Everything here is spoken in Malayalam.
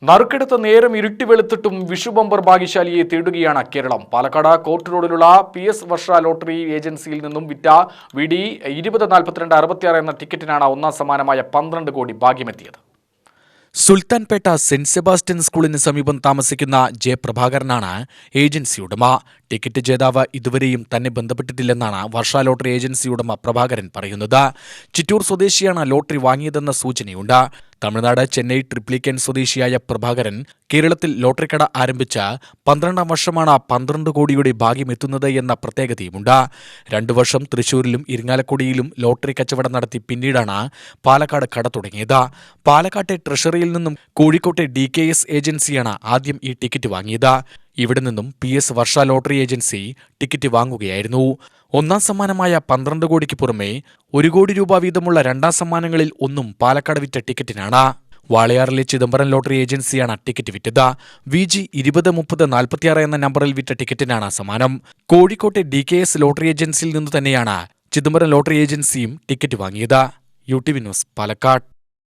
നറുക്കെടുത്ത് നേരം ഇരുട്ടി വെളുത്തിട്ടും വിഷു ബമ്പർ ഭാഗ്യശാലിയെ തേടുകയാണ് കേരളം. പാലക്കാട് കോർട്ട് റോഡിലുള്ള PS വർഷ ലോട്ടറി ഏജൻസിയിൽ നിന്നും വിറ്റ VD 204266 എന്ന ടിക്കറ്റിനാണ് ഒന്നാം സമ്മാനമായ 12 കോടി ഭാഗ്യമെത്തിയത്. സുൽത്താൻപേട്ട സെന്റ് സെബാസ്റ്റ്യൻ സ്കൂളിന് സമീപം താമസിക്കുന്ന ജയപ്രഭാകരനാണ് ഏജൻസി ഉടമ. ടിക്കറ്റ് ജേതാവ് ഇതുവരെയും തന്നെ ബന്ധപ്പെട്ടിട്ടില്ലെന്നാണ് വർഷ ലോട്ടറി ഏജൻസി ഉടമ പ്രഭാകരൻ പറയുന്നത്. ചിറ്റൂർ സ്വദേശിയാണ് ലോട്ടറി വാങ്ങിയതെന്ന സൂചനയുണ്ട്. തമിഴ്നാട് ചെന്നൈ ട്രിപ്ലിക്കൻ സ്വദേശിയായ പ്രഭാകരൻ കേരളത്തിൽ ലോട്ടറി കട ആരംഭിച്ച 12ാം വർഷമാണ് 12 കോടിയുടെ ഭാഗ്യമെത്തുന്നത് എന്ന പ്രത്യേകതയുമുണ്ട്. 2 വർഷം തൃശൂരിലും ഇരിങ്ങാലക്കുടിയിലും ലോട്ടറി കച്ചവടം നടത്തി പിന്നീടാണ് പാലക്കാട് കട തുടങ്ങിയത്. പാലക്കാട്ടെ ട്രഷറിയിൽ നിന്നും കോഴിക്കോട്ടെ DKS ഏജൻസിയാണ് ആദ്യം ഈ ടിക്കറ്റ് വാങ്ങിയത്. ഇവിടെ നിന്നും PS വർഷ ലോട്ടറി ഏജൻസി ടിക്കറ്റ് വാങ്ങുകയായിരുന്നു. ഒന്നാം സമ്മാനമായ 12 കോടിക്ക് പുറമെ 1 കോടി രൂപ വീതമുള്ള രണ്ടാം സമ്മാനങ്ങളിൽ ഒന്നും പാലക്കാട് വിറ്റ ടിക്കറ്റിനാണ്. വാളയാറിലെ ചിദംബരം ലോട്ടറി ഏജൻസിയാണ് ടിക്കറ്റ് വിറ്റത്. VG 203046 എന്ന നമ്പറിൽ വിറ്റ ടിക്കറ്റിനാണ് സമ്മാനം. കോഴിക്കോട്ടെ DKS ലോട്ടറി ഏജൻസിയിൽ നിന്നു തന്നെയാണ് ചിദംബരം ലോട്ടറി ഏജൻസിയും ടിക്കറ്റ് വാങ്ങിയത്. UTV news, Palakkad.